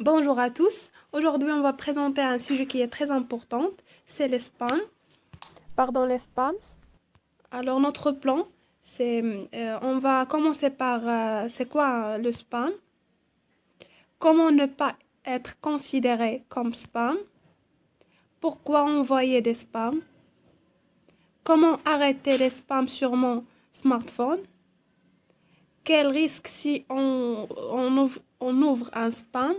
Bonjour à tous. Aujourd'hui, on va présenter un sujet qui est très important, c'est les spams. Pardon, les spams. Alors, notre plan, on va commencer par c'est quoi le spam? Comment ne pas être considéré comme spam? Pourquoi envoyer des spams? Comment arrêter les spams sur mon smartphone? Quel risque si on ouvre un spam?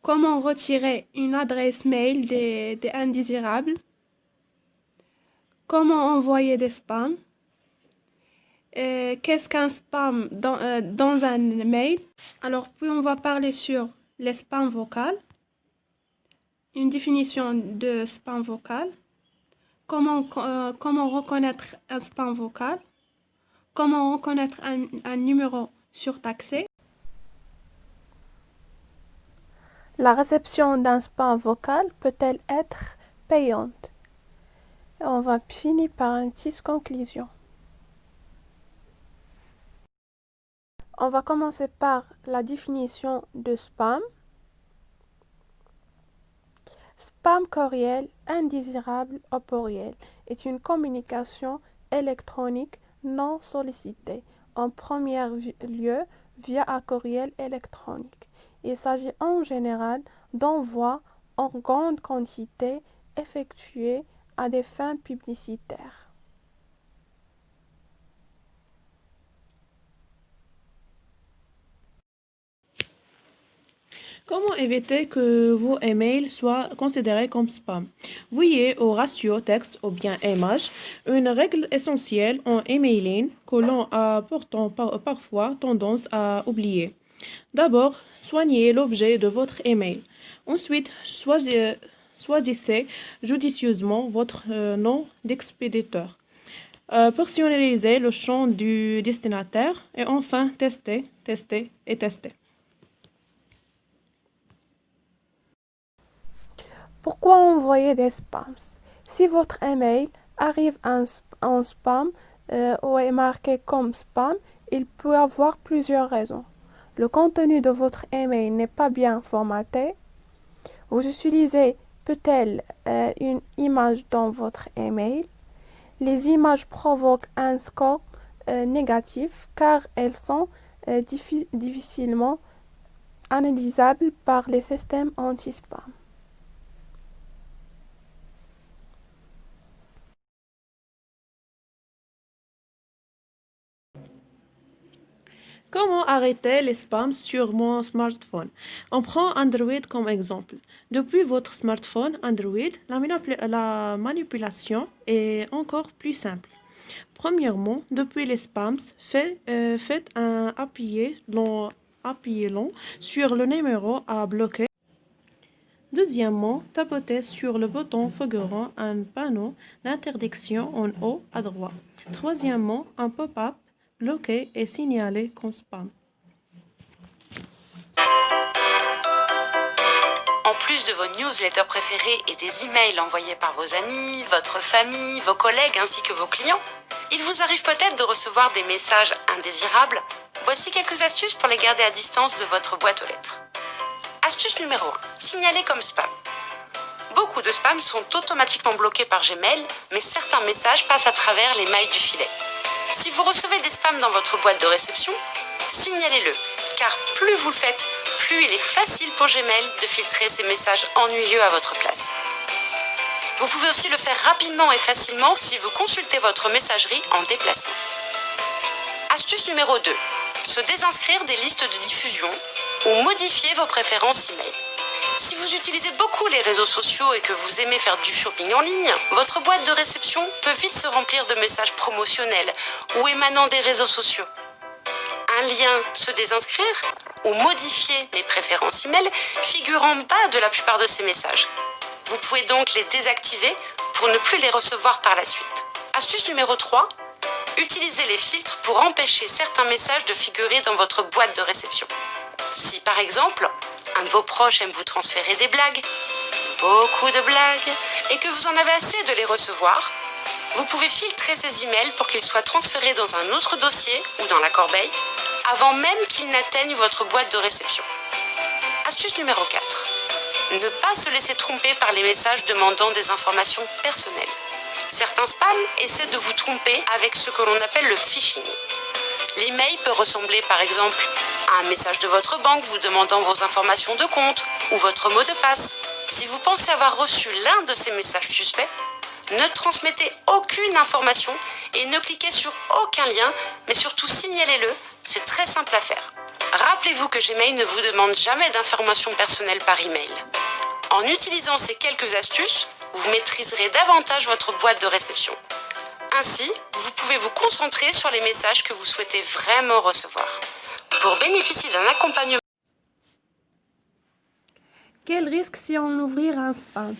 Comment retirer une adresse mail des indésirables? Comment envoyer des spams? Qu'est-ce qu'un spam dans un mail? Alors, puis on va parler sur les spams vocales, une définition de spam vocal, comment reconnaître un spam vocal, comment reconnaître un numéro surtaxé. La réception d'un spam vocal peut-elle être payante? Et on va finir par une petite conclusion. On va commencer par la définition de spam. Spam courriel indésirable au pluriel est une communication électronique non sollicitée, en premier lieu via un courriel électronique. Il s'agit en général d'envois en grande quantité effectués à des fins publicitaires. Comment éviter que vos emails soient considérés comme spam? Veuillez au ratio texte ou bien image une règle essentielle en emailing que l'on a pourtant parfois tendance à oublier. D'abord, soignez l'objet de votre email. Ensuite, choisissez judicieusement votre nom d'expéditeur. Personnalisez le champ du destinataire et enfin testez, testez et testez. Pourquoi envoyer des spams? Si votre email arrive en spam ou est marqué comme spam, il peut avoir plusieurs raisons. Le contenu de votre email n'est pas bien formaté. Vous utilisez peut-être une image dans votre email. Les images provoquent un score négatif car elles sont difficilement analysables par les systèmes anti-spam. Comment arrêter les spams sur mon smartphone? On prend Android comme exemple. Depuis votre smartphone Android, la manipulation est encore plus simple. Premièrement, depuis les spams, faites un appuyez long sur le numéro à bloquer. Deuxièmement, tapotez sur le bouton figurant un panneau d'interdiction en haut à droite. Troisièmement, un pop-up bloqué et signalé comme spam. En plus de vos newsletters préférés et des emails envoyés par vos amis, votre famille, vos collègues ainsi que vos clients, il vous arrive peut-être de recevoir des messages indésirables. Voici quelques astuces pour les garder à distance de votre boîte aux lettres. Astuce numéro 1. Signaler comme spam. Beaucoup de spams sont automatiquement bloqués par Gmail, mais certains messages passent à travers les mailles du filet. Si vous recevez des spams dans votre boîte de réception, signalez-le, car plus vous le faites, plus il est facile pour Gmail de filtrer ces messages ennuyeux à votre place. Vous pouvez aussi le faire rapidement et facilement si vous consultez votre messagerie en déplacement. Astuce numéro 2. Se désinscrire des listes de diffusion ou modifier vos préférences email. Si vous utilisez beaucoup les réseaux sociaux et que vous aimez faire du shopping en ligne, votre boîte de réception peut vite se remplir de messages promotionnels ou émanant des réseaux sociaux. Un lien se désinscrire ou modifier mes préférences email figure en bas de la plupart de ces messages. Vous pouvez donc les désactiver pour ne plus les recevoir par la suite. Astuce numéro 3. Utilisez les filtres pour empêcher certains messages de figurer dans votre boîte de réception. Si par exemple, un de vos proches aime vous transférer des blagues, beaucoup de blagues, et que vous en avez assez de les recevoir, vous pouvez filtrer ces emails pour qu'ils soient transférés dans un autre dossier ou dans la corbeille, avant même qu'ils n'atteignent votre boîte de réception. Astuce numéro 4. Ne pas se laisser tromper par les messages demandant des informations personnelles. Certains spams essaient de vous tromper avec ce que l'on appelle le phishing. L'email peut ressembler par exemple à un message de votre banque vous demandant vos informations de compte ou votre mot de passe. Si vous pensez avoir reçu l'un de ces messages suspects, ne transmettez aucune information et ne cliquez sur aucun lien, mais surtout signalez-le, c'est très simple à faire. Rappelez-vous que Gmail ne vous demande jamais d'informations personnelles par email. En utilisant ces quelques astuces, vous maîtriserez davantage votre boîte de réception. Ainsi, vous pouvez vous concentrer sur les messages que vous souhaitez vraiment recevoir. Pour bénéficier d'un accompagnement... Quel risque si on ouvre un spam?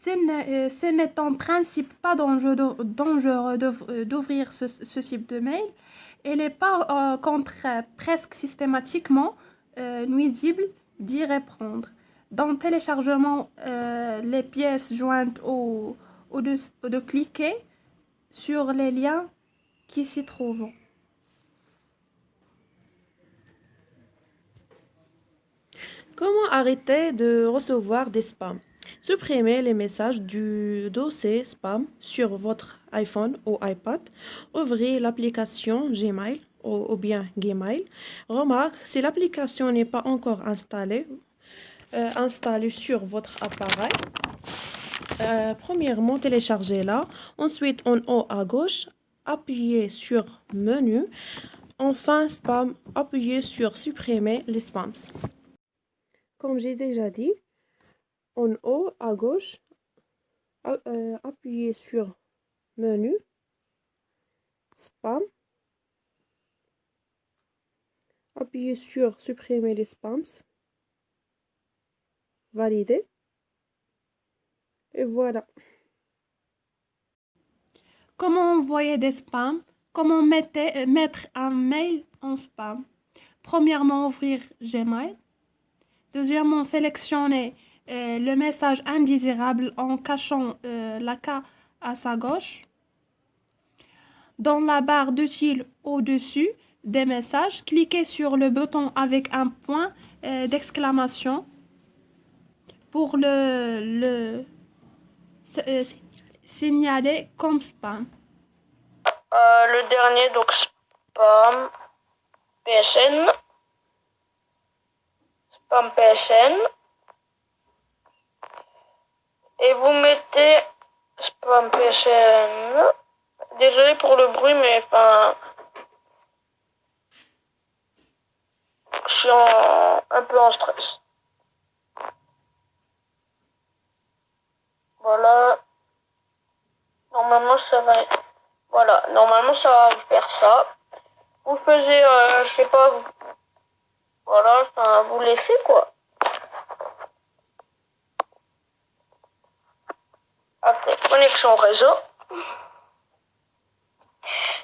Ce n'est en principe pas dangereux d'ouvrir ce type de mail. Il n'est pas presque systématiquement nuisible d'y répondre. Dans le téléchargement, les pièces jointes ou de cliquer sur les liens qui s'y trouvent. Comment arrêter de recevoir des spams? Supprimez les messages du dossier spam sur votre iPhone ou iPad. Ouvrez l'application Gmail ou bien Gmail. Remarque, si l'application n'est pas encore installée sur votre appareil, premièrement, téléchargez-la. Ensuite, en haut à gauche, appuyez sur Menu. Enfin, Spam, appuyez sur Supprimer les spams. Comme j'ai déjà dit, en haut à gauche, appuyez sur Menu, Spam, appuyez sur Supprimer les spams, valider, et voilà. Comment envoyer des spams? Comment mettre un mail en spam? Premièrement, ouvrir Gmail. Deuxièmement, sélectionner le message indésirable en cachant la K à sa gauche. Dans la barre d'utile au-dessus des messages, cliquez sur le bouton avec un point d'exclamation pour le signaler comme spam. Le dernier, donc spam PSN. Spam PSN. Et vous mettez spam PSN. Désolé pour le bruit, mais enfin, je suis un peu en stress. Voilà. Normalement, ça va. Voilà. Normalement, ça va faire ça. Vous faisiez, je sais pas. Voilà. Enfin, vous laissez quoi. Après, connexion réseau.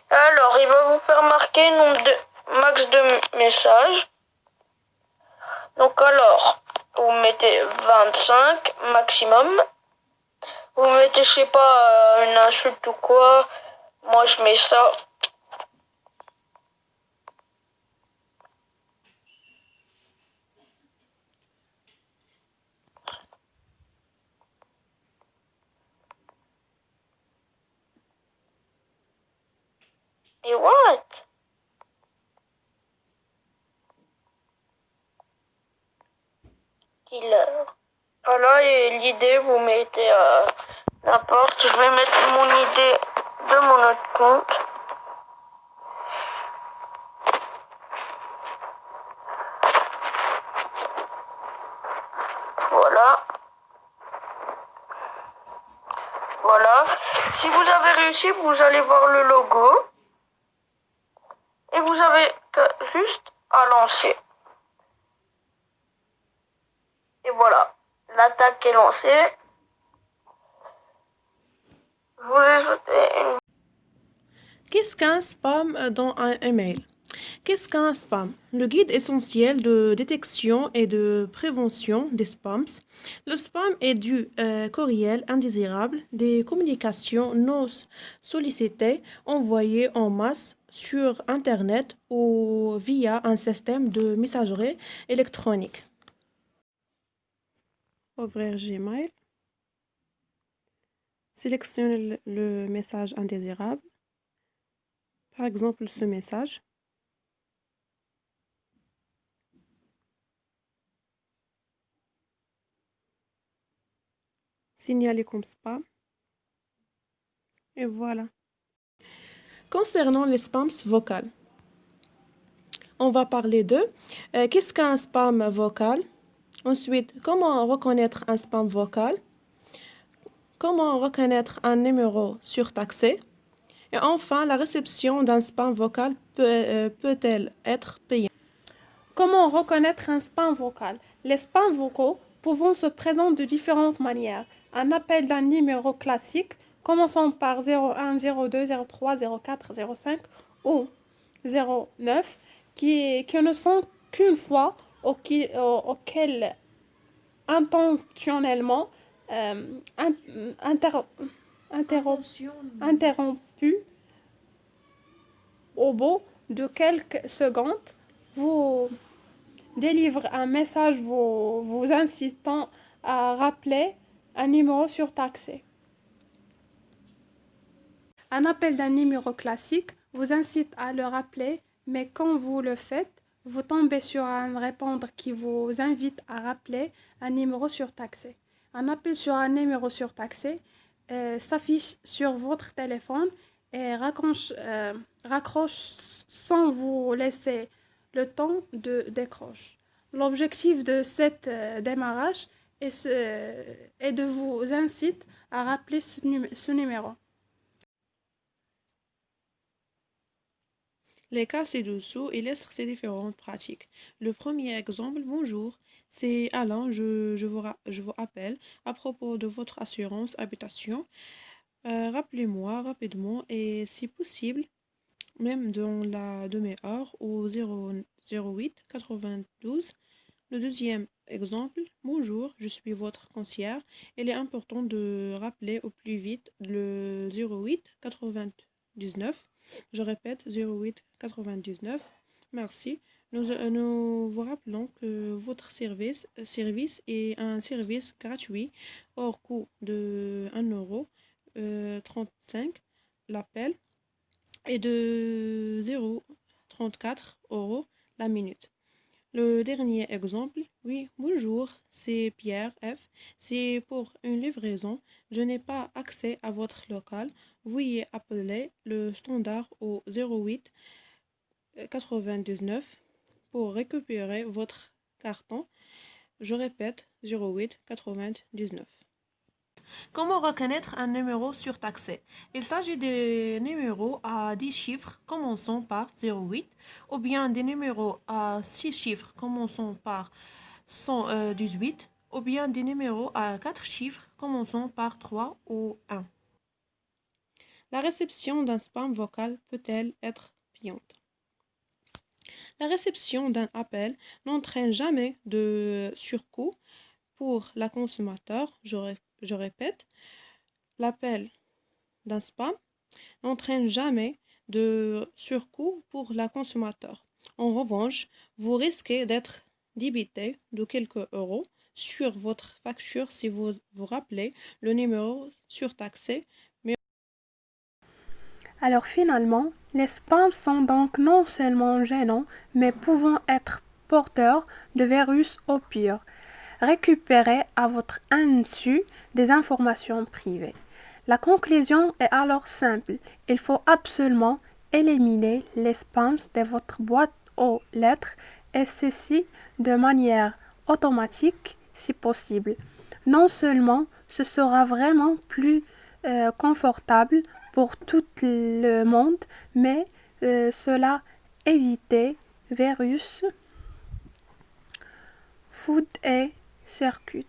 Alors, il va vous faire marquer nombre de max de messages. Donc alors, vous mettez 25 maximum. Vous mettez, je sais pas, une insulte ou quoi. Moi, je mets ça. Et what? Killer. Voilà, et l'idée, vous mettez n'importe. Je vais mettre mon idée de mon autre compte. Voilà. Voilà. Si vous avez réussi, vous allez voir le logo. Et vous avez juste à lancer. Et voilà. L'attaque est lancée. Je vous ai ajouté une... Qu'est-ce qu'un spam dans un email? Qu'est-ce qu'un spam? Le guide essentiel de détection et de prévention des spams. Le spam est du courriel indésirable, des communications non sollicitées envoyées en masse sur Internet ou via un système de messagerie électronique. Ouvrir Gmail. Sélectionnez le message indésirable. Par exemple, ce message. Signaler comme spam. Et voilà. Concernant les spams vocales, on va parler de qu'est-ce qu'un spam vocal. Ensuite, comment reconnaître un spam vocal. Comment reconnaître un numéro surtaxé. Et enfin, la réception d'un spam vocal peut-elle être payante? Comment reconnaître un spam vocal? Les spams vocaux pouvant se présenter de différentes manières. Un appel d'un numéro classique commençant par 01, 02, 03, 04, 05 ou 09 qui ne sont qu'une fois auquel intentionnellement interrompu au bout de quelques secondes vous délivre un message vous incitant à rappeler un numéro surtaxé. Un appel d'un numéro classique vous incite à le rappeler, mais quand vous le faites, vous tombez sur un répondeur qui vous invite à rappeler un numéro surtaxé. Un appel sur un numéro surtaxé s'affiche sur votre téléphone et raccroche sans vous laisser le temps de décroche. L'objectif de cet démarrage est de vous inciter à rappeler ce numéro. Les cas ci-dessous illustrent ces différentes pratiques. Le premier exemple, bonjour, c'est Alain, je vous appelle à propos de votre assurance habitation. Rappelez-moi rapidement et si possible, même dans la demi-heure au 008 92. Le deuxième exemple, bonjour, je suis votre concierge. Il est important de rappeler au plus vite le 08 99. Je répète, 08 99. Merci. Nous vous rappelons que votre service est un service gratuit hors coût de 1,35 €. L'appel est de 0,34 € la minute. Le dernier exemple, oui, bonjour, c'est Pierre F. C'est pour une livraison. Je n'ai pas accès à votre local. Veuillez appeler le standard au 08 99 pour récupérer votre carton. Je répète, 08 99. Comment reconnaître un numéro surtaxé? Il s'agit des numéros à 10 chiffres commençant par 08 ou bien des numéros à 6 chiffres commençant par 118 ou bien des numéros à 4 chiffres commençant par 3 ou 1. La réception d'un spam vocal peut-elle être payante? La réception d'un appel n'entraîne jamais de surcoût pour la consommateur. Je répète, l'appel d'un spam n'entraîne jamais de surcoût pour la consommateur. En revanche, vous risquez d'être débité de quelques euros sur votre facture si vous vous rappelez le numéro surtaxé. Alors finalement, les spams sont donc non seulement gênants, mais pouvant être porteurs de virus au pire. Récupérez à votre insu des informations privées. La conclusion est alors simple. Il faut absolument éliminer les spams de votre boîte aux lettres et ceci de manière automatique si possible. Non seulement ce sera vraiment plus confortable pour tout le monde, mais cela évite virus, food et circuit.